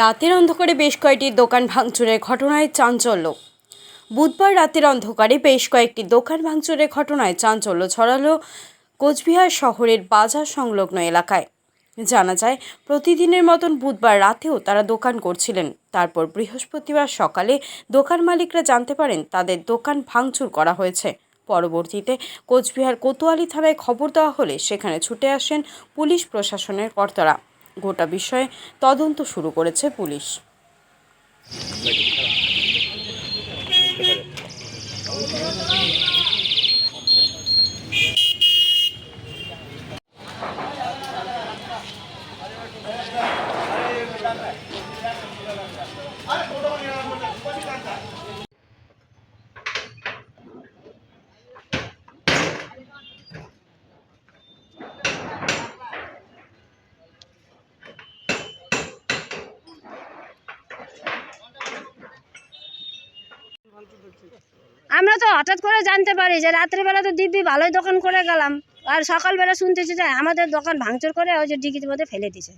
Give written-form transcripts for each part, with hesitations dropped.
রাতের অন্ধকারে বেশ কয়েকটি দোকান ভাঙচুরের ঘটনায় চাঞ্চল্য। বুধবার রাতের অন্ধকারে বেশ কয়েকটি দোকান ভাঙচুরের ঘটনায় চাঞ্চল্য ছড়ালো কোচবিহার শহরের বাজার সংলগ্ন এলাকায়। জানা যায়, প্রতিদিনের মতন বুধবার রাতেও তারা দোকান করছিলেন। তারপর বৃহস্পতিবার সকালে দোকান মালিকরা জানতে পারেন তাদের দোকান ভাঙচুর করা হয়েছে। পরবর্তীতে কোচবিহার কোতোয়ালি থানায় খবর দেওয়া হলে সেখানে ছুটে আসেন পুলিশ প্রশাসনের কর্তারা। গোটা বিষয়ে তদন্ত শুরু করেছে পুলিশ। আমরা তো হঠাৎ করে জানতে পারি যে রাত্রিবেলা তো দিব্যি ভালোই দোকান করে গেলাম, আর সকালবেলা শুনতেছি যে আমাদের দোকান ভাঙচুর করে ওই যে ডিগির মধ্যে ফেলে দিছে।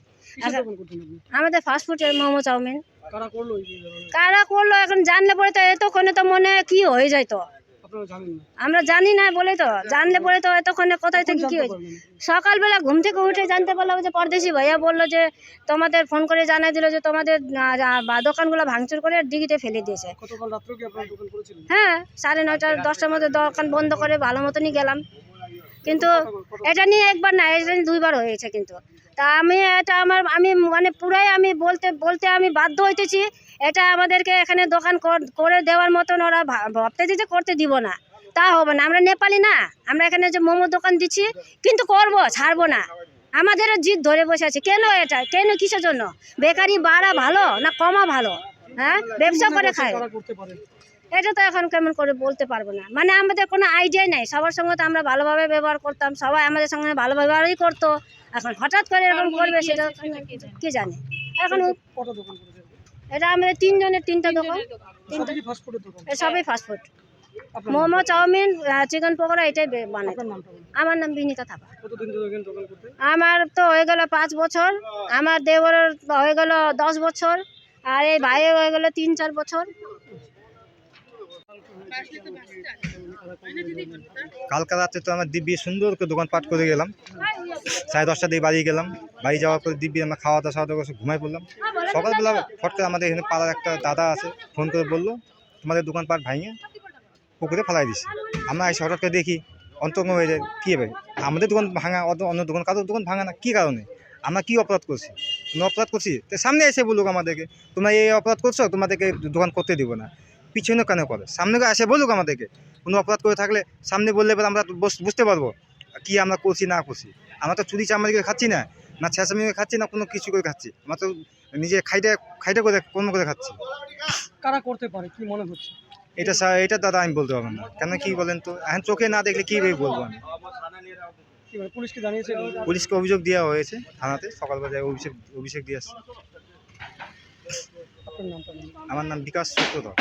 আমাদের ফাস্টফুডের মোমো চাউমিন। কারা করলো এখন জানলে পরে তো এতক্ষণে তো মনে কি হয়ে যায়। তো আমরা জানি না বলে তো, জানলে পরে তো এতক্ষণে কোথায় থেকে কি হয়েছে। সকালবেলা ঘুম থেকে উঠে জানতে পারলাম যে পরদেশি ভাইয়া বললো যে তোমাদের ফোন করে জানাই দিল যে তোমাদের দোকানগুলো ভাঙচুর করে ডিগিতে ফেলে দিয়েছে। হ্যাঁ, 9:30 10টার মধ্যে দোকান বন্ধ করে ভালো মতনই গেলাম, কিন্তু এটা নিয়ে একবার না, এটা নিয়ে দুইবার হয়েছে। কিন্তু তা আমি মানে পুরাই আমি বলতে আমি বাধ্য হইতেছি। এটা আমাদেরকে এখানে দোকান করে দেওয়ার মতন ওরা ভাবতেছি যে করতে দিব না, তা হবে না। আমরা নেপালি না, আমরা এখানে যে মোমো দোকান দিচ্ছি, কিন্তু করবো, ছাড়বো না। আমাদেরও জিদ ধরে বসে আছে। কেন এটা, কেন, কিসের জন্য? বেকারি বাড়া ভালো না কমা ভালো? হ্যাঁ, ব্যবসা করে খায়, এটা তো এখন কেমন করে বলতে পারবো না। মানে আমাদের কোনো আইডিয়াই নাই। সবার সঙ্গে তো আমরা ভালোভাবে ব্যবহার করতাম, সবাই আমাদের সঙ্গে ভালো ব্যবহারই করতো। এখন হঠাৎ করে এরকম করবে সেটা কি জানে। এখন এটা আমাদের 3 জনের 3টা দোকান, সবই fast food, momo chowmein chicken pakora, এটাই বানাই। আমার নাম বিনীতা থাপা। আমার তো হয়ে গেল 5 বছর, আমার দেবরের হয়ে গেল 10 বছর, আর এই ভাইয়ের হয়ে গেল 3-4 বছর। কালকা রাতে তো আমার দিব্যি সুন্দর করে দোকান পাট করে গেলাম, 10:30 দিয়ে বাড়ি গেলাম। বাড়ি যাওয়ার পরে দিব্যি আমরা খাওয়া দাওয়া করে ঘুমাই পড়লাম। সকালবেলা ফট করে আমাদের এখানে পাড়ার একটা দাদা আছে, ফোন করে বললো তোমাদের দোকান পাট ভাঙিয়ে পুকুরে ফেলাই দিছি। আমরা এসে হঠাৎ করে দেখি, অন্তর্গ হয়ে যায়, কী হবে আমাদের দোকান ভাঙা, অন্য দোকান কারোর দোকান ভাঙা না, কী কারণে, আমরা কী অপরাধ করছি, কোনো অপরাধ করছি? তো সামনে এসে বলুক আমাদেরকে তোমরা এই অপরাধ করছো, তোমাদেরকে দোকান করতে দিব না। পিছনে কেন করে, সামনে এসে বলুক আমাদেরকে। কোনো অপরাধ করে থাকলে সামনে বললে এবার আমরা বুঝতে পারবো কি আমরা করছি না করছি। আমরা তো চুরি চামারি করে খাচ্ছি না, না ছেঁচামি করে খাচ্ছি, না কোনো কিছু করে খাচ্ছি। আমরা তো নিজে খাইটা করে কর্ম করে খাচ্ছি। কারা করতে পারে কি মনে হচ্ছে? এটা দাদা আমি বলতে পারবো না। কেন কি বলেন তো, এখন চোখে না দেখলে কীভাবে বলবো আমি। পুলিশকে জানিয়েছে? পুলিশকে অভিযোগ দেওয়া হয়েছে থানাতে, সকালবেলা অভিষেক দিয়ে আসছে। আমার নাম বিকাশ সূত্রধর।